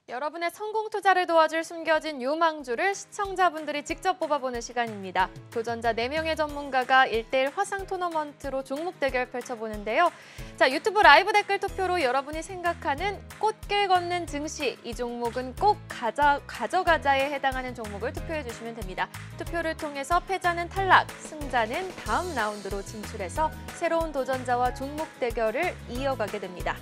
여러분의 성공 투자를 도와줄 숨겨진 유망주를 시청자분들이 직접 뽑아보는 시간입니다. 도전자 4명의 전문가가 1대1 화상 토너먼트로 종목 대결 펼쳐보는데요. 자, 유튜브 라이브 댓글 투표로 여러분이 생각하는 꽃길 걷는 증시, 이 종목은 꼭 가져가자에 해당하는 종목을 투표해 주시면 됩니다. 투표를 통해서 패자는 탈락, 승자는 다음 라운드로 진출해서 새로운 도전자와 종목 대결을 이어가게 됩니다.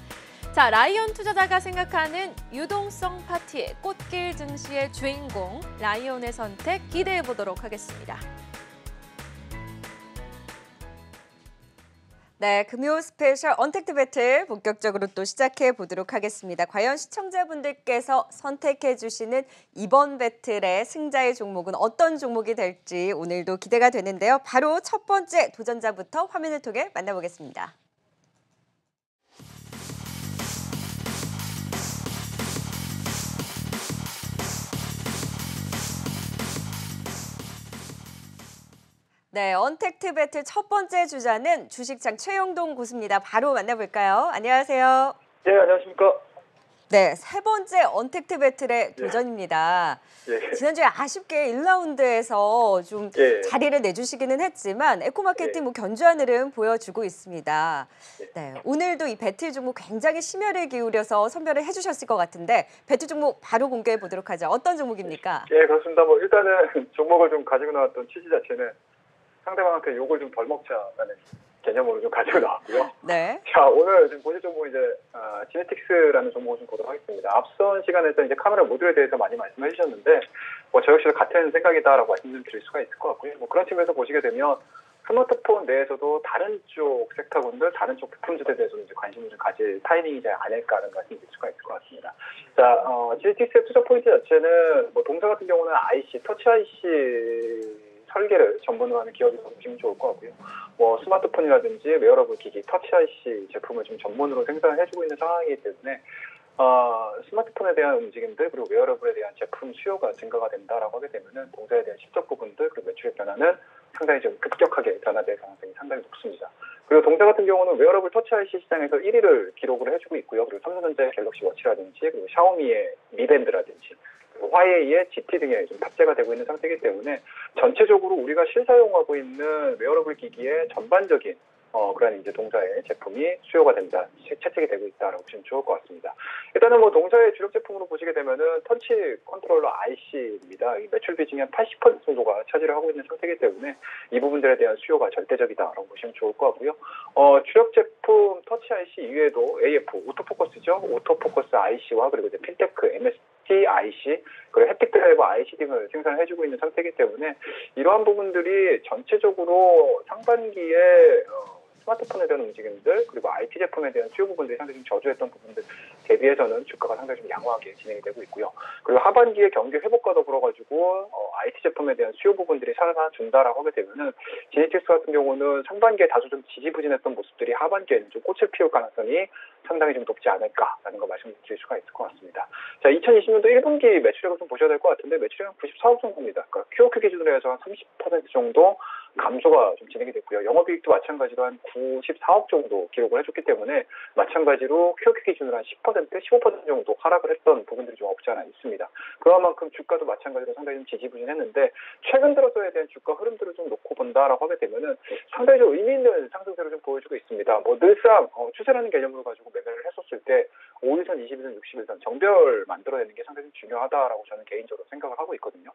자, 라이온 투자자가 생각하는 유동성 파티의 꽃길 증시의 주인공, 라이온의 선택 기대해 보도록 하겠습니다. 네, 금요 스페셜 언택트 배틀 본격적으로 또 시작해 보도록 하겠습니다. 과연 시청자분들께서 선택해 주시는 이번 배틀의 승자의 종목은 어떤 종목이 될지 오늘도 기대가 되는데요. 바로 첫 번째 도전자부터 화면을 통해 만나보겠습니다. 네, 언택트 배틀 첫 번째 주자는 주식창 최영동 고수입니다. 바로 만나볼까요? 안녕하세요. 네, 안녕하십니까. 네, 세 번째 언택트 배틀의 도전입니다. 예. 지난주에 아쉽게 1라운드에서 좀 예. 자리를 내주시기는 했지만 에코마케팅 견주한 흐름 보여주고 있습니다. 네, 오늘도 이 배틀 종목 굉장히 심혈을 기울여서 선별을 해주셨을 것 같은데 배틀 종목 바로 공개해 보도록 하죠. 어떤 종목입니까? 예, 그렇습니다. 일단은 종목을 좀 가지고 나왔던 취지 자체는 상대방한테 욕을 좀 덜 먹자라는 개념으로 좀 가지고 나왔고요. 네. 자, 오늘 지금 보실 종목 지네틱스라는 종목을 좀 보도록 하겠습니다. 앞선 시간에서 이제 카메라 모듈에 대해서 많이 말씀해 주셨는데, 저 역시도 같은 생각이다라고 말씀 좀 드릴 수가 있을 것 같고요. 그런 측면에서 보시게 되면 스마트폰 내에서도 다른 쪽 섹터군들, 다른 쪽 부품주에 대해서 이제 관심을 좀 가질 타이밍이지 않을까라는 말씀 드릴 수가 있을 것 같습니다. 자, 지네틱스의 투자 포인트 자체는 동사 같은 경우는 IC, 터치 IC 설계를 전문으로 하는 기업이라고 보시면 좋을 것 같고요. 스마트폰이라든지 웨어러블 기기, 터치 IC 제품을 좀 전문으로 생산해주고 있는 상황이기 때문에 스마트폰에 대한 움직임들 그리고 웨어러블에 대한 제품 수요가 증가가 된다라고 하게 되면은 동사에 대한 실적 부분들 그리고 매출의 변화는 상당히 좀 급격하게 변화될 가능성이 상당히 높습니다. 그리고 동사 같은 경우는 웨어러블 터치 IC 시장에서 1위를 기록을 해주고 있고요. 그리고 삼성전자의 갤럭시 워치라든지 그리고 샤오미의 미밴드라든지 화웨이의 GT 등에 좀 탑재가 되고 있는 상태이기 때문에 전체적으로 우리가 실사용하고 있는 웨어러블 기기의 전반적인 그런 이제 동사의 제품이 수요가 된다, 채택이 되고 있다라고 보시면 좋을 것 같습니다. 일단은 동사의 주력 제품으로 보시게 되면은 터치 컨트롤러 IC입니다. 이 매출 비중이 한 80% 정도가 차지를 하고 있는 상태이기 때문에 이 부분들에 대한 수요가 절대적이다라고 보시면 좋을 것 같고요. 주력 제품 터치 IC 이외에도 AF, 오토포커스죠. 오토포커스 IC와 그리고 이제 핀테크, MST IC, 그리고 햅틱 드라이버 IC 등을 생산해주고 있는 상태이기 때문에 이러한 부분들이 전체적으로 상반기에 스마트폰에 대한 움직임들 그리고 IT 제품에 대한 수요 부분들이 상당히 좀 저조했던 부분들 대비해서는 주가가 상당히 좀 양호하게 진행이 되고 있고요. 그리고 하반기에 경기 회복과 더불어가지고 IT 제품에 대한 수요 부분들이 살아준다라고 하게 되면은 지네틱스 같은 경우는 상반기에 다소 좀 지지부진했던 모습들이 하반기에는 좀 꽃을 피울 가능성이 상당히 좀 높지 않을까라는 거 말씀드릴 수가 있을 것 같습니다. 자, 2020년도 1분기 매출액을 좀 보셔야 될 것 같은데 매출액은 94억 정도입니다. 그러니까 QOQ 기준으로 해서 한 30% 정도 감소가 좀 진행이 됐고요. 영업이익도 마찬가지로 한 94억 정도 기록을 해줬기 때문에 마찬가지로 QOQ 기준으로 한 10%, 15% 정도 하락을 했던 부분들이 좀 없지 않아 있습니다. 그와 만큼 주가도 마찬가지로 상당히 좀 지지부진했는데 최근 들어서에 대한 주가 흐름들을 좀 놓고 본다라고 하게 되면은 상당히 좀 의미 있는 상승세를 좀 보여주고 있습니다. 늘상 추세라는 개념으로 가지고 매매를 했었을 때 5일선, 20일선, 60일선 정별 만들어내는 게 상당히 중요하다라고 저는 개인적으로 생각을 하고 있거든요.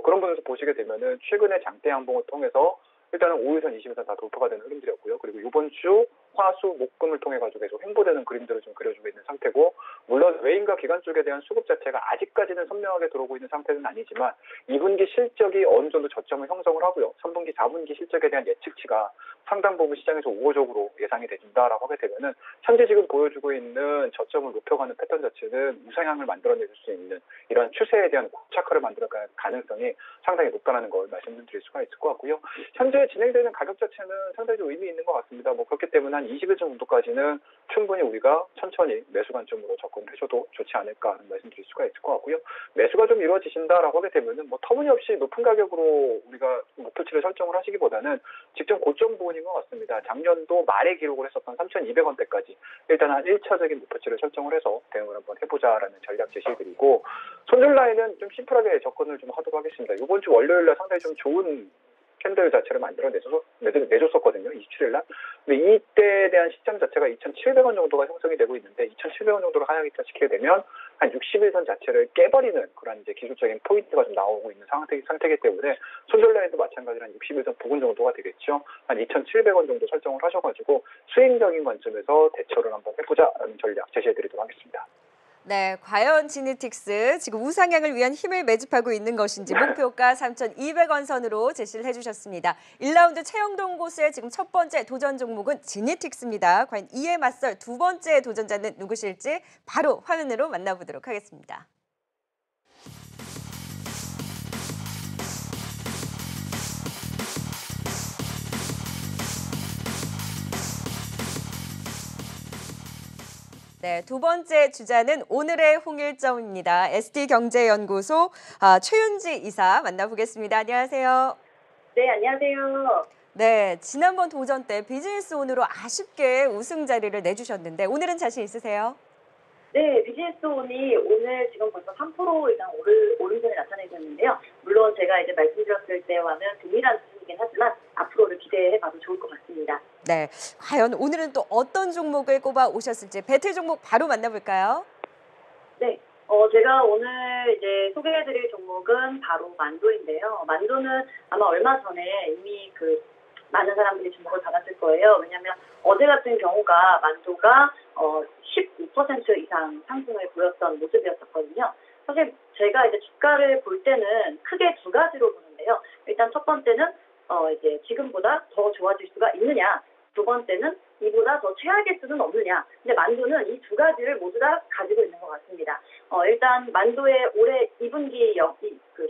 그런 부분에서 보시게 되면은 최근에 장대 양봉을 통해서 일단은 5일선, 20일선 다 돌파가 되는 흐름들이었고요. 그리고 이번 주 화수, 목금을 통해 가지고 계속 횡보되는 그림들을 좀 그려주고 있는 상태고, 물론 외인과 기관 쪽에 대한 수급 자체가 아직까지는 선명하게 들어오고 있는 상태는 아니지만 2분기 실적이 어느 정도 저점을 형성을 하고요. 3분기, 4분기 실적에 대한 예측치가 상당 부분 시장에서 우호적으로 예상이 돼준다라고 하게 되면은 현재 지금 보여주고 있는 저점을 높여가는 패턴 자체는 우상향을 만들어낼 수 있는 이런 추세에 대한 고착화를 만들어갈 가능성이 상당히 높다는 걸 말씀드릴 수가 있을 것 같고요. 현재 진행되는 가격 자체는 상당히 좀 의미 있는 것 같습니다. 그렇기 때문에 한 한 20일 정도까지는 충분히 우리가 천천히 매수 관점으로 접근을 해줘도 좋지 않을까 하는 말씀드릴 수가 있을 것 같고요. 매수가 좀 이루어지신다라고 하게 되면은 뭐 터무니없이 높은 가격으로 우리가 목표치를 설정을 하시기보다는 직전 고점 부분인 것 같습니다. 작년도 말에 기록을 했었던 3,200원대까지 일단 한 1차적인 목표치를 설정을 해서 대응을 한번 해보자라는 전략 제시해드리고, 손절 라인은 좀 심플하게 접근을 좀 하도록 하겠습니다. 이번 주 월요일날 상당히 좀 좋은 캔들 자체를 내줬었거든요. 27일날. 근데 이때에 대한 시점 자체가 2,700원 정도가 형성이 되고 있는데, 2,700원 정도로 하향 입찰시키게 되면 한 60일선 자체를 깨버리는 그런 이제 기술적인 포인트가 좀 나오고 있는 상태이기 때문에 손절 라인도 마찬가지로 한 60일선 부근 정도가 되겠죠. 한 2,700원 정도 설정을 하셔가지고 수익적인 관점에서 대처를 한번 해보자라는 전략 제시해드리도록 하겠습니다. 네, 과연 지니틱스 지금 우상향을 위한 힘을 매집하고 있는 것인지 목표가 3,200원 선으로 제시를 해주셨습니다. 1라운드 최영동 고수의 지금 첫 번째 도전 종목은 지니틱스입니다. 과연 이에 맞설 두 번째 도전자는 누구실지 바로 화면으로 만나보도록 하겠습니다. 네, 두 번째 주자는 오늘의 홍일점입니다. ST경제연구소 최윤지 이사 만나보겠습니다. 안녕하세요. 네, 안녕하세요. 네, 지난번 도전 때 비즈니스온으로 아쉽게 우승 자리를 내주셨는데 오늘은 자신 있으세요? 네, 비즈니스온이 오늘 지금 벌써 3% 이상 오름세를 나타내고 있는데요. 물론 제가 이제 말씀드렸을 때와는 동일한 수준이긴 하지만 앞으로를 기대해봐도 좋을 것 같습니다. 네, 과연 오늘은 또 어떤 종목을 꼽아 오셨을지 배틀 종목 바로 만나볼까요? 네, 제가 오늘 이제 소개해드릴 종목은 바로 만도인데요. 만도는 아마 얼마 전에 이미 많은 사람들이 주목을 받았을 거예요. 왜냐하면 어제 같은 경우가 만도가 15% 이상 상승을 보였던 모습이었었거든요. 사실 제가 이제 주가를 볼 때는 크게 두 가지로 보는데요. 일단 첫 번째는 이제 지금보다 더 좋아질 수가 있느냐, 두 번째는 이보다 더 최악일 수는 없느냐. 근데 만도는 이 두 가지를 모두 다 가지고 있는 것 같습니다. 일단 만도의 올해 2분기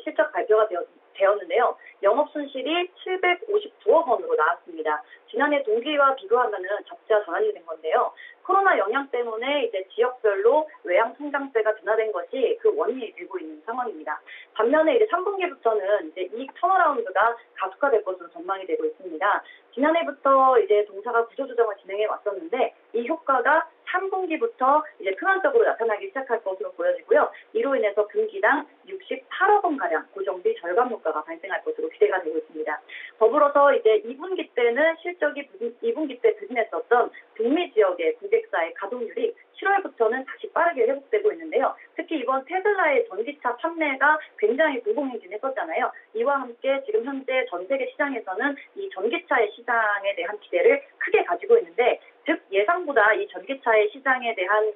실적 발표가 되었는데요. 영업 손실이 759억 원으로 나왔습니다. 지난해 동기와 비교하면은 적자 전환이 된 건데요. 코로나 영향 때문에 이제 지역별로 외양 성장세가 둔화된 것이 그 원인이 되고 있는 상황입니다. 반면에 이제 3분기부터는 이제 이익 턴어라운드가 가속화될 것으로 전망이 되고 있습니다. 지난해부터 이제 동사가 구조조정을 진행해 왔었는데 이 효과가 3분기부터 이제 표면적으로 나타나기 시작할 것으로 보여지고요. 이로 인해서 분기당 68억 원가량 고정비 절감 효과가 발생할 것으로 기대가 되고 있습니다. 더불어서 이제 2분기 때는 실적이 2분기 때 부진했었던 북미 지역의 고객사의 가동률이 7월부터는 다시 빠르게 회복되고 있는데요. 특히 이번 테슬라의 전기차 판매가 굉장히 불공행진했었잖아요. 이와 함께 지금 현재 전 세계 시장에서는 이 전기차의 시장에 대한 기대를 크게 가지고 있는데, 즉 예상보다 이 전기차의 시장에 대한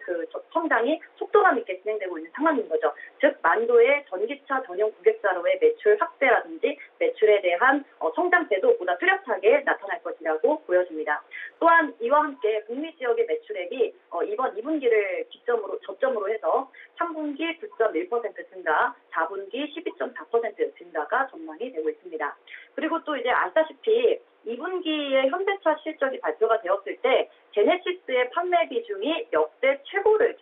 성장이 속도감 있게 진행되고 있는 상황인 거죠. 즉 만도의 전기차 전용 고객사로의 매출 확대라든지 매출에 대한 성장세도 보다 뚜렷하게 나타날 것이라고 보여집니다. 또한 이와 함께 북미 지역의 매출액이 이번 2분기를 저점으로 해서 3분기 9.1% 증가, 4분기 12.4% 증가가 전망이 되고 있습니다. 그리고 또 이제 아시다시피 2분기에 현대차 실적이 발표가 되었을 때 제네시스의 판매 비중이 역대 최고를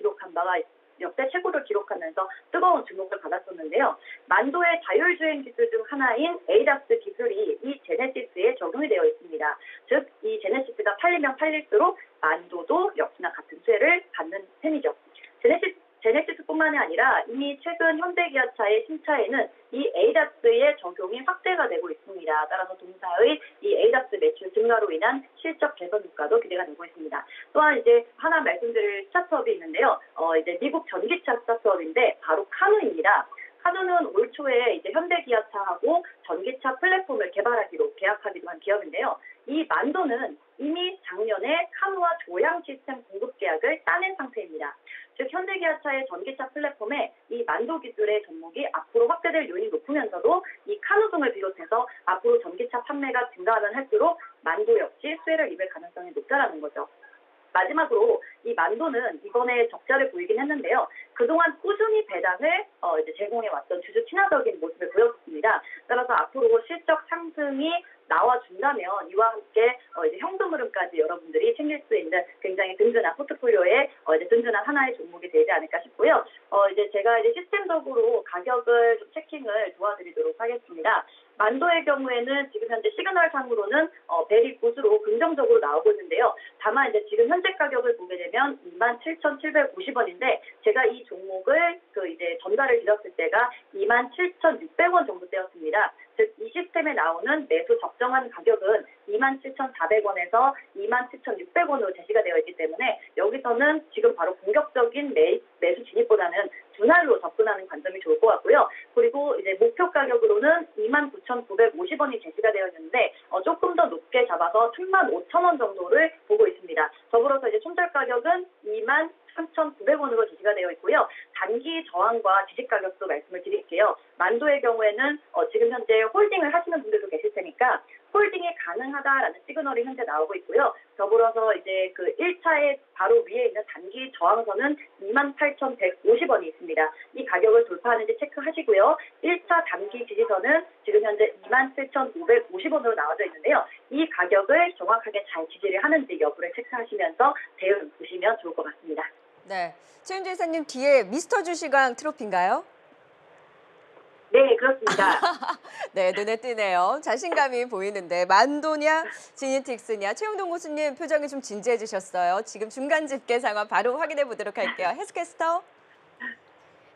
기록하면서 뜨거운 주목을 받았었는데요. 만도의 자율주행 기술 중 하나인 ADAS 기술이 이 제네시스에 적용이 되어 있습니다. 즉, 이 제네시스가 팔리면 팔릴수록 만도도 역시나 같은 수혜를 받는 셈이죠. 제네시스뿐만이 아니라 이미 최근 현대기아차의 신차에는 이 ADAS의 적용이 확대가 되고 있습니다. 따라서 동사의 이 ADAS 매출 증가로 인한 실적 개선 효과도 기대가 되고 있습니다. 또한 이제 하나 말씀드릴 스타트업이 있는데요. 이제 미국 전기차 스타트업인데 바로 카누입니다. 카누는 올 초에 이제 현대기아차하고 전기차 플랫폼을 개발하기로 계약하기도 한 기업인데요. 이 만도는 이미 작년에 카누와 조향 시스템 공급 계약을 따낸 상태입니다. 즉 현대기아차의 전기차 플랫폼에 이 만도 기술의 접목이 앞으로 확대될 요인이 높으면서도 이 카누 등을 비롯해서 앞으로 전기차 판매가 증가하면 할수록 만도 역시 수혜를 입을 가능성이 높다라는 거죠. 마지막으로 이 만도는 이번에 적자를 보이긴 했는데요. 그동안 꾸준히 배당을 이제 제공해왔던 주주 친화적인 모습을 보였습니다. 따라서 앞으로 실적 상승이 나와준다면 이와 함께 이제 현금 흐름까지 여러분들이 챙길 수 이제 제가 이제 시스템적으로 가격을 좀 체킹을 도와드리도록 하겠습니다. 만도의 경우에는 지금 현재 시그널상으로는 베리 굿으로 긍정적으로 나오고 있는데요. 다만 이제 지금 현재 가격을 보게 되면 27,750원인데 제가 이 종목을 이제 전달을 드렸을 때가 27,600원 정도 되었습니다. 즉 이 시스템에 나오는 매수 적정한 가격은 27,400원에서 27,600원으로 제시가 되어 있기 때문에 여기서는 지금 바로 공격적인 매수 진입보다는 분할로 접근하는 관점이 좋을 것 같고요. 그리고 이제 목표 가격으로는 29,950원이 제시가 되어 있는데 조금 더 높게 잡아서 35,000원 정도를 보고 있습니다. 더불어서 이제 손절 가격은 23,900원으로 제시가 되어 있고요. 단기 저항과 지지 가격도 말씀을 드릴게요. 만도의 경우에는 지금 현재 홀딩을 하시는 분들도 계실 테니까 홀딩이 가능하다라는 시그널이 현재 나오고 있고요. 더불어서 이제 1차의 바로 위에 있는 단기 저항선은 28,150원이 있습니다. 이 가격을 돌파하는지 체크하시고요. 1차 단기 지지선은 지금 현재 27,550원으로 나와져 있는데요. 이 가격을 정확하게 잘 지지를 하는지 여부를 체크하시면서 대응 보시면 좋을 것 같습니다. 네, 최윤주 이사님 뒤에 미스터 주시강 트로피인가요? 네, 그렇습니다. 네, 눈에 띄네요. 자신감이 보이는데 만도냐 지니틱스냐. 최영동 교수님 표정이 좀 진지해지셨어요. 지금 중간 집계 상황 바로 확인해 보도록 할게요. 해스캐스터.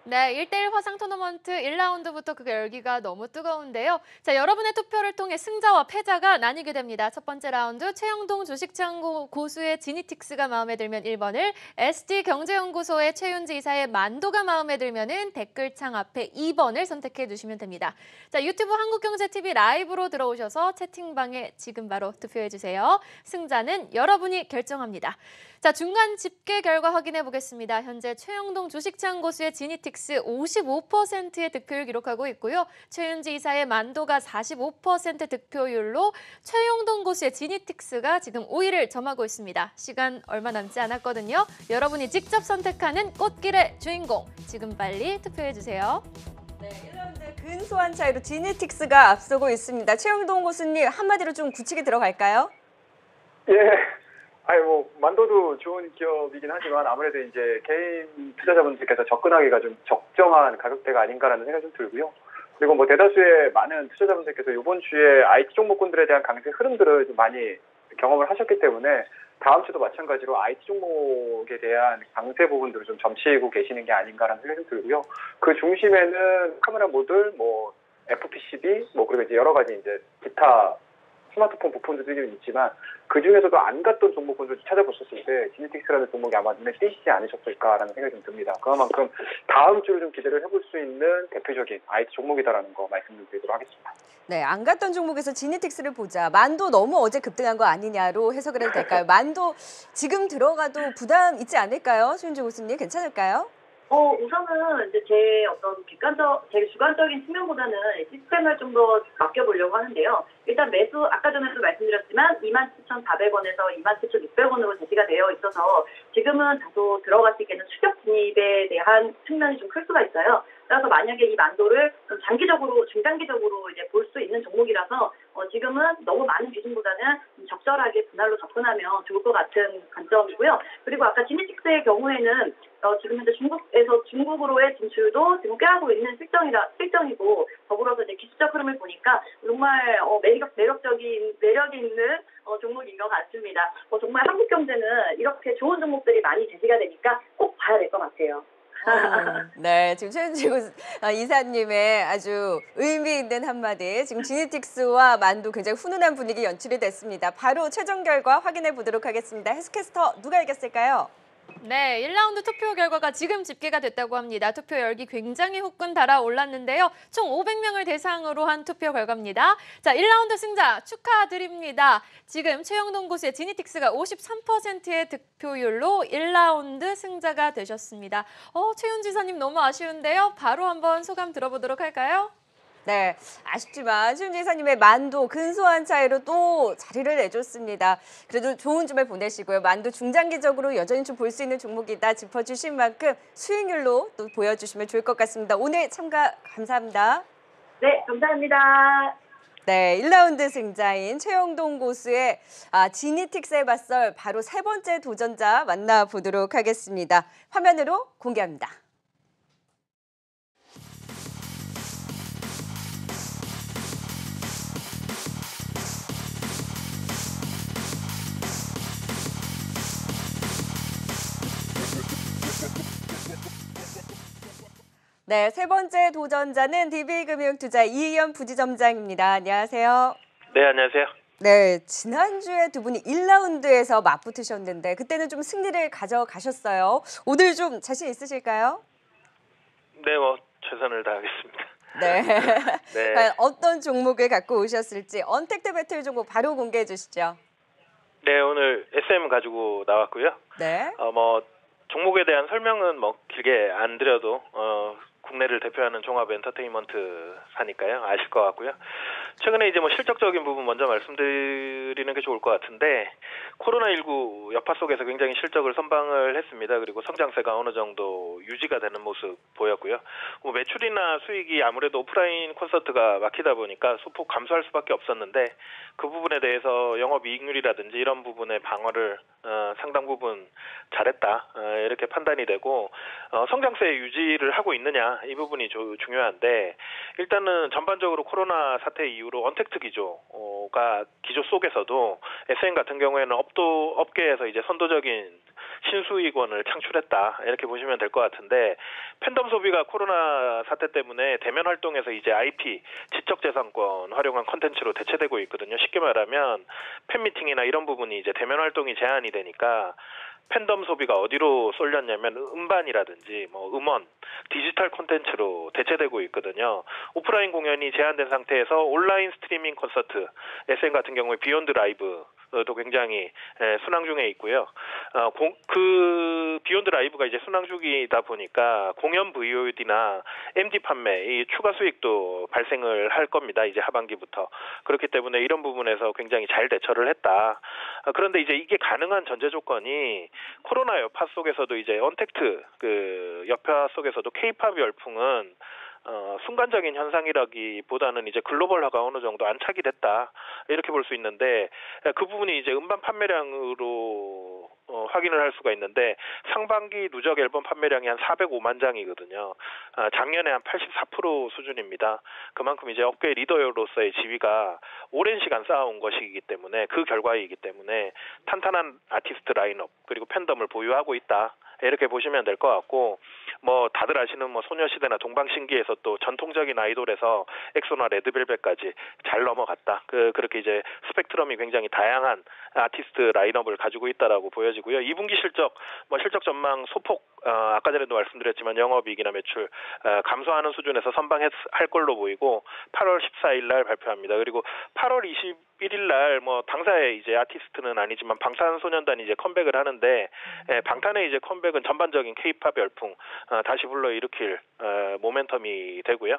네, 1대1 화상 토너먼트 1라운드부터 그 열기가 너무 뜨거운데요. 자, 여러분의 투표를 통해 승자와 패자가 나뉘게 됩니다. 첫 번째 라운드 최영동 주식창고 고수의 지니틱스가 마음에 들면 1번을, SD경제연구소의 최윤지 이사의 만도가 마음에 들면은 댓글창 앞에 2번을 선택해 주시면 됩니다. 자, 유튜브 한국경제TV 라이브로 들어오셔서 채팅방에 지금 바로 투표해 주세요. 승자는 여러분이 결정합니다. 자, 중간 집계 결과 확인해 보겠습니다. 현재 최영동 주식창 고수의 지니틱스 55%의 득표를 기록하고 있고요. 최윤지 이사의 만도가 45% 득표율로 최영동 고수의 지니틱스가 지금 5위를 점하고 있습니다. 시간 얼마 남지 않았거든요. 여러분이 직접 선택하는 꽃길의 주인공, 지금 빨리 투표해 주세요. 네, 1라운드 근소한 차이로 지니틱스가 앞서고 있습니다. 최영동 교수님 한마디로 좀 굳히게 들어갈까요? 예. 만도도 좋은 기업이긴 하지만 아무래도 이제 개인 투자자분들께서 접근하기가 좀 적정한 가격대가 아닌가라는 생각이 좀 들고요. 그리고 대다수의 많은 투자자분들께서 이번 주에 IT 종목군들에 대한 강세 흐름들을 좀 많이 경험을 하셨기 때문에 다음 주도 마찬가지로 IT 종목에 대한 강세 부분들을 좀 점치고 계시는 게 아닌가라는 생각이 좀 들고요. 그 중심에는 카메라 모듈, FPCB, 그리고 이제 여러 가지 이제 기타 스마트폰 부품들이 있지만 그 중에서도 안 갔던 종목군을 찾아보셨을 때 지니틱스라는 종목이 아마 눈에 띄시지 않으셨을까라는 생각이 좀 듭니다. 그만큼 다음 주를 좀 기대를 해볼 수 있는 대표적인 IT 종목이다라는 거 말씀드리도록 하겠습니다. 네, 안 갔던 종목에서 지니틱스를 보자. 만도 너무 어제 급등한 거 아니냐로 해석을 해도 될까요? 만도 지금 들어가도 부담 있지 않을까요? 최윤주 교수님 괜찮을까요? 우선은 이제 제 주관적인 측면보다는 시스템을 좀 더 맡겨보려고 하는데요. 일단 매수, 아까 전에도 말씀드렸지만 27,400원에서 27,600원으로 제시가 되어 있어서 지금은 다소 들어가시기에는 추격 진입에 대한 측면이 좀 클 수가 있어요. 따라서 만약에 이 만도를 좀 중장기적으로 이제 볼 수 있는 종목이라서 지금은 너무 많은 비중보다는 적절하게 분할로 접근하면 좋을 것 같은 관점이고요. 그리고 아까 지니틱스의 경우에는 지금 현재 중국으로의 진출도 지금 꾀하고 있는 실정이고 더불어서 이제 기술적 흐름을 보니까 정말 매력이 있는 종목인 것 같습니다. 정말 한국 경제는 이렇게 좋은 종목들이 많이 제시가 되니까 꼭 봐야 될 것 같아요. 네, 지금 최윤주 이사님의 아주 의미 있는 한마디. 지금 지니틱스와 만도 굉장히 훈훈한 분위기 연출이 됐습니다. 바로 최종 결과 확인해 보도록 하겠습니다. 해스캐스터 누가 이겼을까요? 네, 1라운드 투표 결과가 지금 집계가 됐다고 합니다. 투표 열기 굉장히 후끈 달아올랐는데요. 총 500명을 대상으로 한 투표 결과입니다. 자, 1라운드 승자 축하드립니다. 지금 최영동 고수의 지니틱스가 53%의 득표율로 1라운드 승자가 되셨습니다. 최윤지 이사님 너무 아쉬운데요. 바로 한번 소감 들어보도록 할까요? 네, 아쉽지만 최윤지 이사님의 만도 근소한 차이로 또 자리를 내줬습니다. 그래도 좋은 주말 보내시고요. 만도 중장기적으로 여전히 좀 볼 수 있는 종목이다 짚어주신 만큼 수익률로 또 보여주시면 좋을 것 같습니다. 오늘 참가 감사합니다. 네, 감사합니다. 네, 1라운드 승자인 최영동 고수의 지니틱스에 맞설 바로 세 번째 도전자 만나보도록 하겠습니다. 화면으로 공개합니다. 네, 세 번째 도전자는 DB금융투자 이의연 부지점장입니다. 안녕하세요. 네, 안녕하세요. 네, 지난주에 두 분이 1라운드에서 맞붙으셨는데 그때는 좀 승리를 가져가셨어요. 오늘 좀 자신 있으실까요? 네, 뭐 최선을 다하겠습니다. 네. 네. 과연 어떤 종목을 갖고 오셨을지 언택트 배틀 종목 바로 공개해 주시죠. 네, 오늘 SM 가지고 나왔고요. 네. 뭐 종목에 대한 설명은 뭐 길게 안 드려도 국내를 대표하는 종합 엔터테인먼트사니까요. 아실 것 같고요. 최근에 이제 뭐 실적적인 부분 먼저 말씀드리는 게 좋을 것 같은데 코로나19 여파 속에서 굉장히 실적을 선방을 했습니다. 그리고 성장세가 어느 정도 유지가 되는 모습 보였고요. 뭐 매출이나 수익이 아무래도 오프라인 콘서트가 막히다 보니까 소폭 감소할 수밖에 없었는데 그 부분에 대해서 영업이익률이라든지 이런 부분의 방어를 상당 부분 잘했다 이렇게 판단이 되고 성장세 유지를 하고 있느냐 이 부분이 중요한데 일단은 전반적으로 코로나 사태 이후로 언택트 기조가 기조 속에서도 SM 같은 경우에는 업계에서 이제 선도적인 신수익원을 창출했다 이렇게 보시면 될 것 같은데 팬덤 소비가 코로나 사태 때문에 대면 활동에서 이제 IP 지적재산권 활용한 콘텐츠로 대체되고 있거든요. 쉽게 말하면 팬미팅이나 이런 부분이 이제 대면 활동이 제한이 되니까 팬덤 소비가 어디로 쏠렸냐면 음반이라든지 뭐 음원, 디지털 콘텐츠로 대체되고 있거든요. 오프라인 공연이 제한된 상태에서 온라인 스트리밍 콘서트, SM 같은 경우에 비욘드 라이브도 굉장히 순항 중에 있고요. 그 비욘드 라이브가 이제 순항 중이다 보니까 공연 VOD나 MD 판매 이 추가 수익도 발생을 할 겁니다. 이제 하반기부터. 그렇기 때문에 이런 부분에서 굉장히 잘 대처를 했다. 그런데 이제 이게 가능한 전제 조건이 코로나 여파 속에서도 이제 언택트 그 여파 속에서도 K-팝 열풍은 순간적인 현상이라기보다는 이제 글로벌화가 어느 정도 안착이 됐다 이렇게 볼 수 있는데 그 부분이 이제 음반 판매량으로 확인을 할 수가 있는데 상반기 누적 앨범 판매량이 한 405만 장이거든요. 작년에 한 84% 수준입니다. 그만큼 이제 업계 리더로서의 지위가 오랜 시간 쌓아온 것이기 때문에 그 결과이기 때문에 탄탄한 아티스트 라인업 그리고 팬덤을 보유하고 있다. 이렇게 보시면 될 것 같고 뭐 다들 아시는 뭐 소녀시대나 동방신기에서 또 전통적인 아이돌에서 엑소나 레드벨벳까지 잘 넘어갔다. 그렇게 이제 스펙트럼이 굉장히 다양한 아티스트 라인업을 가지고 있다라고 보여지고요. 2분기 실적 뭐 실적 전망 소폭 아까 전에도 말씀드렸지만 영업이익이나 매출 감소하는 수준에서 선방할 걸로 보이고 8월 14일 날 발표합니다. 그리고 8월 21일 날 뭐 당사의 이제 아티스트는 아니지만 방탄소년단이 이제 컴백을 하는데 방탄의 이제 컴백은 전반적인 K-팝 열풍 다시 불러일으킬 모멘텀이 되고요.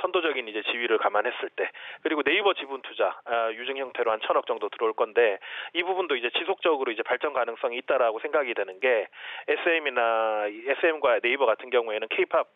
선도적인 이제 지위를 감안했을 때 그리고 네이버 지분 투자 유증 형태로 한 1,000억 정도 들어올 건데 이 부분도 이제 지속적으로 이제 발전 가능성이 있다라고 생각이 되는 게 SM과 네이버 같은 경우에는 K-팝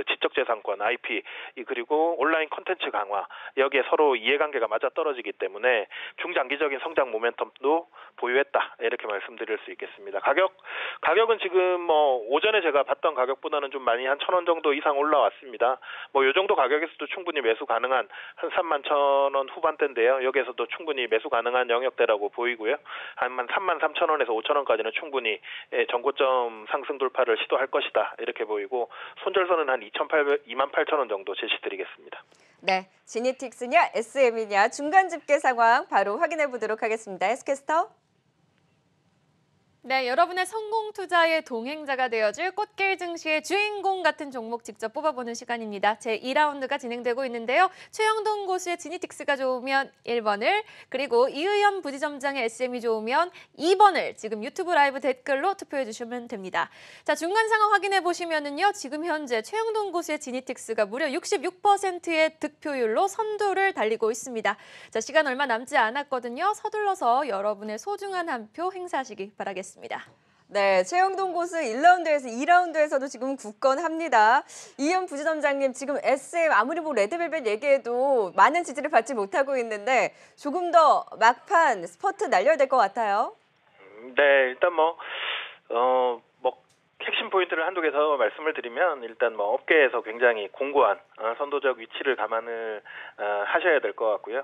지적재산권 IP 그리고 온라인 콘텐츠 강화 여기에 서로 이해관계가 맞아떨어지기 때문에 중장기적인 성장 모멘텀도 보유했다 이렇게 말씀드릴 수 있겠습니다. 가격은 지금 뭐 오전에 제가 봤던 가격보다는 좀 많이 한 1,000원 정도 이상 올라왔습니다. 뭐 요 정도 가격에서도 충분히 매수 가능한 한 31,000원 후반대인데요. 여기에서도 충분히 매수 가능한 영역대라고 보이고요. 한 33,000원에서 5,000원까지는 충분히 전고점 상승 돌파를 시도할 것이다 이렇게 보이고 손절선은 한 28,000원 정도 제시드리겠습니다. 네, 지니틱스냐 SM이냐 중간 집계 상황 바로 확인해 보도록 하겠습니다. S캐스터. 네, 여러분의 성공 투자의 동행자가 되어줄 꽃길 증시의 주인공 같은 종목 직접 뽑아보는 시간입니다. 제2라운드가 진행되고 있는데요. 최영동 고수의 지니틱스가 좋으면 1번을, 그리고 이의연 부지점장의 SM이 좋으면 2번을 지금 유튜브 라이브 댓글로 투표해 주시면 됩니다. 자, 중간 상황 확인해 보시면은요. 지금 현재 최영동 고수의 지니틱스가 무려 66%의 득표율로 선두를 달리고 있습니다. 자, 시간 얼마 남지 않았거든요. 서둘러서 여러분의 소중한 한 표 행사하시기 바라겠습니다. 네, 최영동 고수 1라운드에서 2라운드에서도 지금 굳건합니다. 이의연 부지점장님, 지금 SM 아무리 뭐 레드벨벳 얘기해도 많은 지지를 받지 못하고 있는데 조금 더 막판 스퍼트 날려야 될 것 같아요. 네, 일단 뭐 핵심 포인트를 한두 개 더 말씀을 드리면 일단 뭐 업계에서 굉장히 공고한 선도적 위치를 감안을 하셔야 될 것 같고요.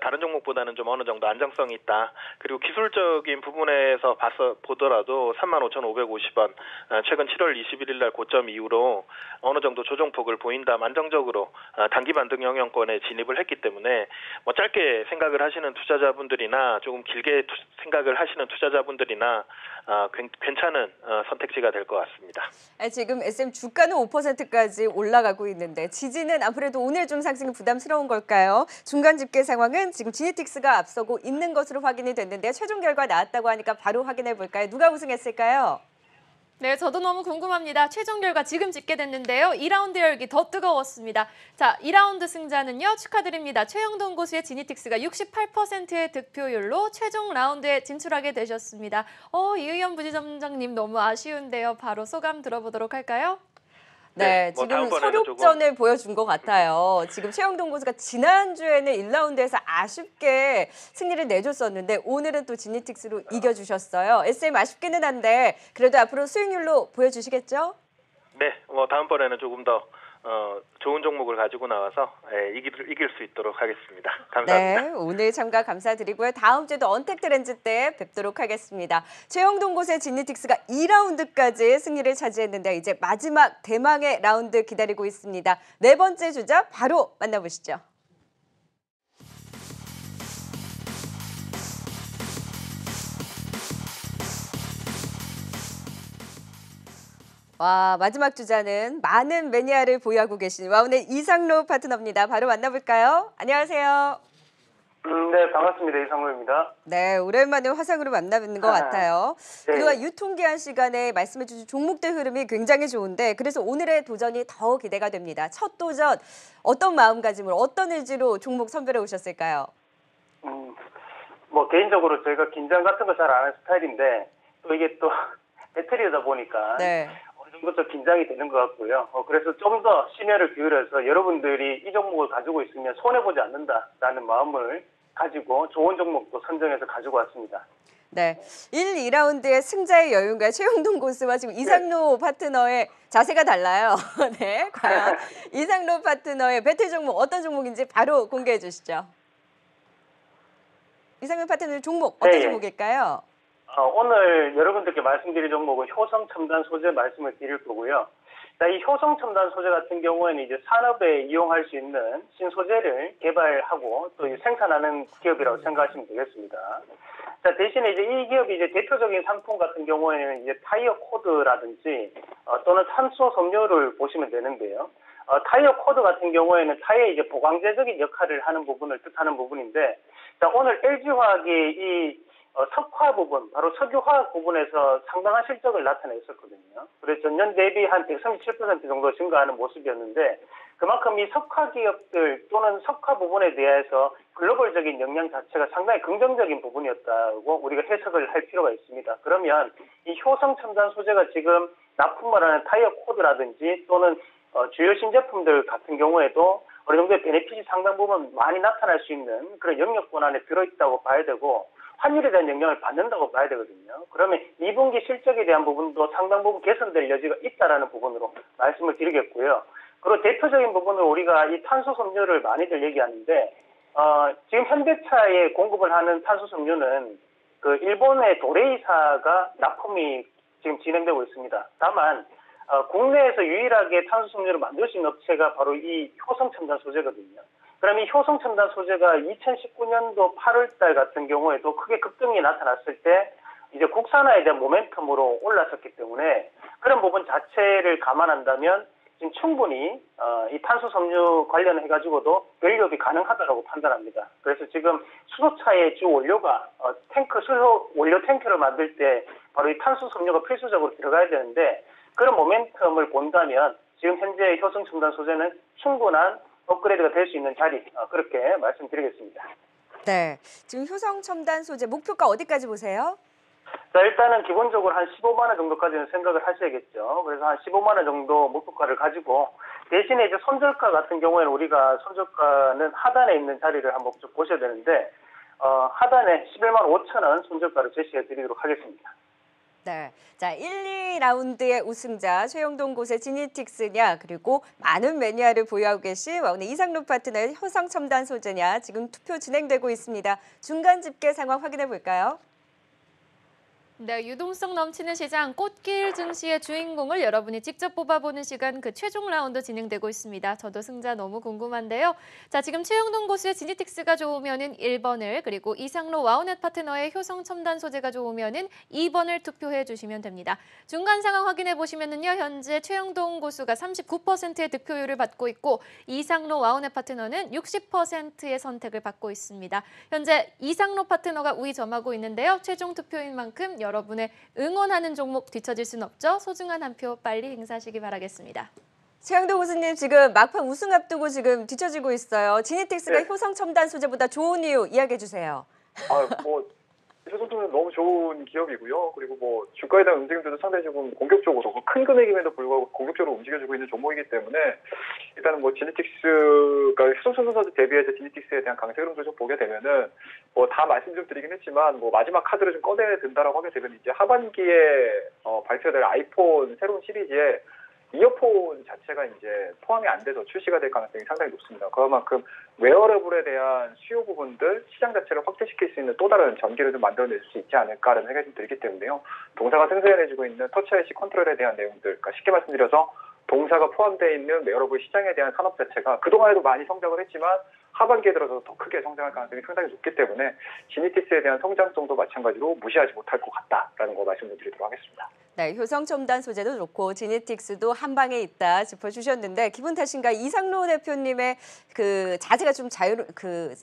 다른 종목보다는 좀 어느 정도 안정성이 있다. 그리고 기술적인 부분에서 보더라도 35,550원 최근 7월 21일 날 고점 이후로 어느 정도 조정폭을 보인다. 안정적으로 단기 반등 영역권에 진입을 했기 때문에 뭐 짧게 생각을 하시는 투자자분들이나 조금 길게 생각을 하시는 투자자분들이나 괜찮은 선택지가 될 것 같습니다. 지금 SM 주가는 5%까지 올라가고 있는데 지지는 아무래도 오늘 좀 상승이 부담스러운 걸까요? 중간 집계 상황은 지금 지니틱스가 앞서고 있는 것으로 확인이 됐는데 최종 결과 나왔다고 하니까 바로 확인해 볼까요? 누가 우승했을까요? 네, 저도 너무 궁금합니다. 최종 결과 지금 집계됐는데요. 2라운드 열기 더 뜨거웠습니다. 자, 2라운드 승자는요. 축하드립니다. 최영돈 고수의 지니틱스가 68%의 득표율로 최종 라운드에 진출하게 되셨습니다. 이의연 부지점장님 너무 아쉬운데요. 바로 소감 들어보도록 할까요? 네, 뭐 지금 서륙전을 보여준 것 같아요. 지금 최영돈 고수가 지난주에는 1라운드에서 아쉽게 승리를 내줬었는데 오늘은 또 지니틱스로 이겨주셨어요. SM 아쉽기는 한데 그래도 앞으로 수익률로 보여주시겠죠? 네, 뭐 다음번에는 조금 더 좋은 종목을 가지고 나와서 이길 수 있도록 하겠습니다. 감사합니다. 네, 오늘 참가 감사드리고요. 다음 주에도 언택트 렌즈 때 뵙도록 하겠습니다. 최영돈 고수의 지니틱스가 2라운드까지 승리를 차지했는데 이제 마지막 대망의 라운드 기다리고 있습니다. 네 번째 주자 바로 만나보시죠. 와, 마지막 주자는 많은 매니아를 보유하고 계신 와운의 이상로 파트너입니다. 바로 만나볼까요? 안녕하세요. 네, 반갑습니다. 이상로입니다. 네, 오랜만에 화상으로 만나뵙는 것 같아요. 네. 그동안 유통기한 시간에 말씀해 주신 종목들 흐름이 굉장히 좋은데 그래서 오늘의 도전이 더 기대가 됩니다. 첫 도전, 어떤 마음가짐으로 어떤 의지로 종목 선별해 오셨을까요? 뭐 개인적으로 저희가 긴장 같은 거 잘 안 하는 스타일인데 또 이게 또 배틀이다 보니까 네. 어느 정도 좀 긴장이 되는 것 같고요. 그래서 좀 더 심혈을 기울여서 여러분들이 이 종목을 가지고 있으면 손해보지 않는다라는 마음을 가지고 좋은 종목도 선정해서 가지고 왔습니다. 네, 1, 2라운드의 승자의 여유가 최영돈 고수와 지금 이상로 파트너의 자세가 달라요. 네, 과연 이상로 파트너의 배틀 종목 어떤 종목인지 바로 공개해 주시죠. 이상로 파트너의 종목 어떤 종목일까요? 오늘 여러분들께 말씀드릴 종목은 효성첨단 소재 말씀을 드릴 거고요. 자, 이 효성첨단 소재 같은 경우에는 이제 산업에 이용할 수 있는 신소재를 개발하고 또 생산하는 기업이라고 생각하시면 되겠습니다. 자, 대신에 이제 이 기업이 이제 대표적인 상품 같은 경우에는 이제 타이어 코드라든지 또는 산소 섬유를 보시면 되는데요. 타이어 코드 같은 경우에는 타이어의 이제 보강제적인 역할을 하는 부분을 뜻하는 부분인데, 자, 오늘 LG화학이 이 석화 부분, 바로 석유화학 부분에서 상당한 실적을 나타냈었거든요. 그래서 전년 대비 한 137% 정도 증가하는 모습이었는데 그만큼 이 석화 기업들 또는 석화 부분에 대해서 글로벌적인 영향 자체가 상당히 긍정적인 부분이었다고 우리가 해석을 할 필요가 있습니다. 그러면 이 효성첨단 소재가 지금 납품을 하는 타이어 코드라든지 또는 주요 신제품들 같은 경우에도 어느 정도의 베네핏이 상당 부분 많이 나타날 수 있는 그런 영역권 안에 들어있다고 봐야 되고 환율에 대한 영향을 받는다고 봐야 되거든요. 그러면 2분기 실적에 대한 부분도 상당 부분 개선될 여지가 있다라는 부분으로 말씀을 드리겠고요. 그리고 대표적인 부분은 우리가 이 탄소섬유를 많이들 얘기하는데 지금 현대차에 공급을 하는 탄소섬유는 그 일본의 도레이사가 납품이 지금 진행되고 있습니다. 다만 국내에서 유일하게 탄소섬유를 만들 수 있는 업체가 바로 이 효성첨단 소재거든요. 그럼 이 효성첨단 소재가 2019년도 8월달 같은 경우에도 크게 급등이 나타났을 때 이제 국산화에 대한 모멘텀으로 올랐었기 때문에 그런 부분 자체를 감안한다면 지금 충분히 이 탄소섬유 관련해가지고도 밸류업이 가능하다고 판단합니다. 그래서 지금 수소차의 주 원료가 수소 원료 탱크를 만들 때 바로 이 탄소섬유가 필수적으로 들어가야 되는데 그런 모멘텀을 본다면 지금 현재 효성첨단 소재는 충분한 업그레이드가 될 수 있는 자리, 그렇게 말씀드리겠습니다. 네, 지금 효성첨단 소재 목표가 어디까지 보세요? 자, 일단은 기본적으로 한 15만 원 정도까지는 생각을 하셔야겠죠. 그래서 한 15만 원 정도 목표가를 가지고 대신에 이제 손절가 같은 경우에는 우리가 손절가는 하단에 있는 자리를 한번 좀 보셔야 되는데 하단에 11만 5천 원 손절가를 제시해 드리도록 하겠습니다. 네. 자, 1, 2라운드의 우승자 최영동 고수의 지니틱스냐 그리고 많은 매니아를 보유하고 계신 오늘 이상로 파트너의 효성첨단 소재냐 지금 투표 진행되고 있습니다. 중간 집계 상황 확인해 볼까요? 네, 유동성 넘치는 시장 꽃길 증시의 주인공을 여러분이 직접 뽑아보는 시간 그 최종 라운드 진행되고 있습니다. 저도 승자 너무 궁금한데요. 자, 지금 최영동 고수의 지니틱스가 좋으면은 1번을 그리고 이상로 와우넷 파트너의 효성 첨단 소재가 좋으면은 2번을 투표해 주시면 됩니다. 중간 상황 확인해 보시면은요. 현재 최영동 고수가 39%의 득표율을 받고 있고 이상로 와우넷 파트너는 60%의 선택을 받고 있습니다. 현재 이상로 파트너가 우위 점하고 있는데요. 최종 투표인 만큼 여러분의 응원하는 종목 뒤처질 순 없죠. 소중한 한 표 빨리 행사하시기 바라겠습니다. 최영동 교수님 지금 막판 우승 앞두고 지금 뒤처지고 있어요. 지니틱스가 네. 효성 첨단 소재보다 좋은 이유 이야기해 주세요. 효성첨단은 너무 좋은 기업이고요. 그리고 뭐 주가에 대한 움직임들도 상당히 조금 공격적으로 큰 금액임에도 불구하고 공격적으로 움직여주고 있는 종목이기 때문에 일단은 뭐 지니틱스가 효성첨단 소재 대비해서 지니틱스에 대한 강세 흐름도 좀 보게 되면은 뭐 다 말씀 좀 드리긴 했지만 뭐 마지막 카드를 좀 꺼내야 된다라고 하게 되면 이제 하반기에 발표될 아이폰 새로운 시리즈에 이어폰 자체가 이제 포함이 안 돼서 출시가 될 가능성이 상당히 높습니다. 그만큼 웨어러블에 대한 수요 부분들, 시장 자체를 확대시킬 수 있는 또 다른 전기를 좀 만들어낼 수 있지 않을까라는 생각이 좀 들기 때문에요. 동사가 생산해주고 있는 터치 IC 컨트롤에 대한 내용들, 그러니까 쉽게 말씀드려서 동사가 포함되어 있는 웨어러블 시장에 대한 산업 자체가 그동안에도 많이 성장을 했지만 하반기에 들어서 더 크게 성장할 가능성이 상당히 높기 때문에 지니틱스에 대한 성장성도 마찬가지로 무시하지 못할 것 같다라는 거 말씀을 드리도록 하겠습니다. 네, 효성 첨단 소재도 좋고 지니틱스도 한 방에 있다 짚어주셨는데 기분 탓인가 이상로 대표님의 그 자세가 좀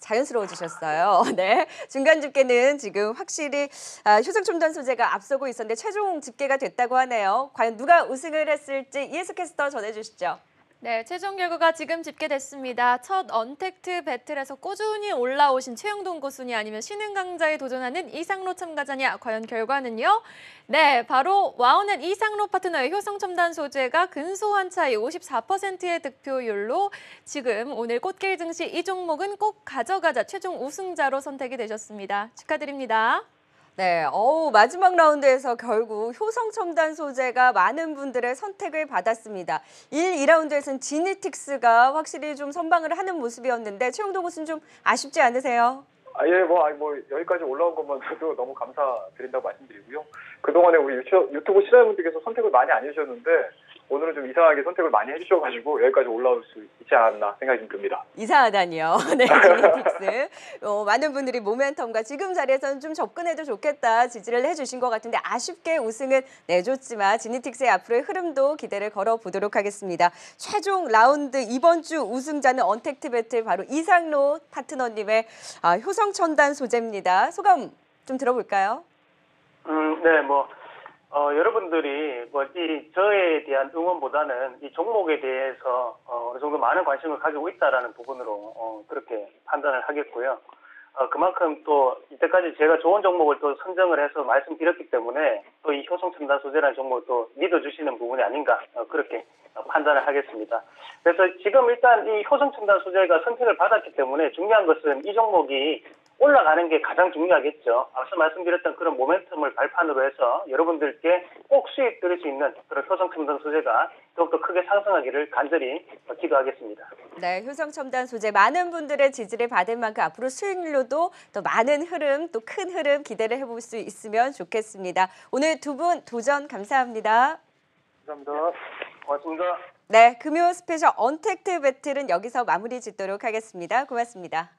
자연스러워지셨어요. 네, 중간 집계는 지금 확실히 효성 첨단 소재가 앞서고 있었는데 최종 집계가 됐다고 하네요. 과연 누가 우승을 했을지 이혜수 캐스터 전해주시죠. 네, 최종 결과가 지금 집계됐습니다. 첫 언택트 배틀에서 꾸준히 올라오신 최영동 고수니 아니면 신흥 강자에 도전하는 이상로 참가자냐? 과연 결과는요? 네, 바로 와우넷 이상로 파트너의 효성 첨단 소재가 근소한 차이 54%의 득표율로 지금 오늘 꽃길 증시 이 종목은 꼭 가져가자 최종 우승자로 선택이 되셨습니다. 축하드립니다. 네, 마지막 라운드에서 결국 효성 첨단 소재가 많은 분들의 선택을 받았습니다. 1, 2라운드에서는 지니틱스가 확실히 좀 선방을 하는 모습이었는데 최영동 교수는 좀 아쉽지 않으세요? 여기까지 올라온 것만으로도 너무 감사드린다고 말씀드리고요. 그동안에 우리 유튜브 시청자분들께서 선택을 많이 안 해주셨는데 오늘은 좀 이상하게 선택을 많이 해주셔가지고 여기까지 올라올 수 있지 않았나 생각이 좀 듭니다. 이상하다니요. 네, 지니틱스. 많은 분들이 모멘텀과 지금 자리에서는 좀 접근해도 좋겠다 지지를 해주신 것 같은데 아쉽게 우승은 내줬지만 지니틱스의 앞으로의 흐름도 기대를 걸어보도록 하겠습니다. 최종 라운드 이번 주 우승자는 언택트 배틀 바로 이상로 파트너님의 효성 첨단 소재입니다. 소감 좀 들어볼까요? 네, 여러분들이 저에 대한 응원보다는 이 종목에 대해서 어느 정도 많은 관심을 가지고 있다라는 부분으로 그렇게 판단을 하겠고요. 그만큼 또 이때까지 제가 좋은 종목을 또 선정을 해서 말씀드렸기 때문에 또 이 효성 첨단 소재라는 종목을 또 믿어주시는 부분이 아닌가 그렇게 판단을 하겠습니다. 그래서 지금 일단 이 효성 첨단 소재가 선택을 받았기 때문에 중요한 것은 이 종목이 올라가는 게 가장 중요하겠죠. 앞서 말씀드렸던 그런 모멘텀을 발판으로 해서 여러분들께 꼭 수익 들을 수 있는 그런 효성 첨단 소재가 더욱더 크게 상승하기를 간절히 기도하겠습니다. 네, 효성 첨단 소재 많은 분들의 지지를 받을 만큼 앞으로 수익률도 더 많은 흐름, 또 큰 흐름 기대를 해볼 수 있으면 좋겠습니다. 오늘 두 분 도전 감사합니다. 감사합니다. 고맙습니다. 네, 금요 스페셜 언택트 배틀은 여기서 마무리 짓도록 하겠습니다. 고맙습니다.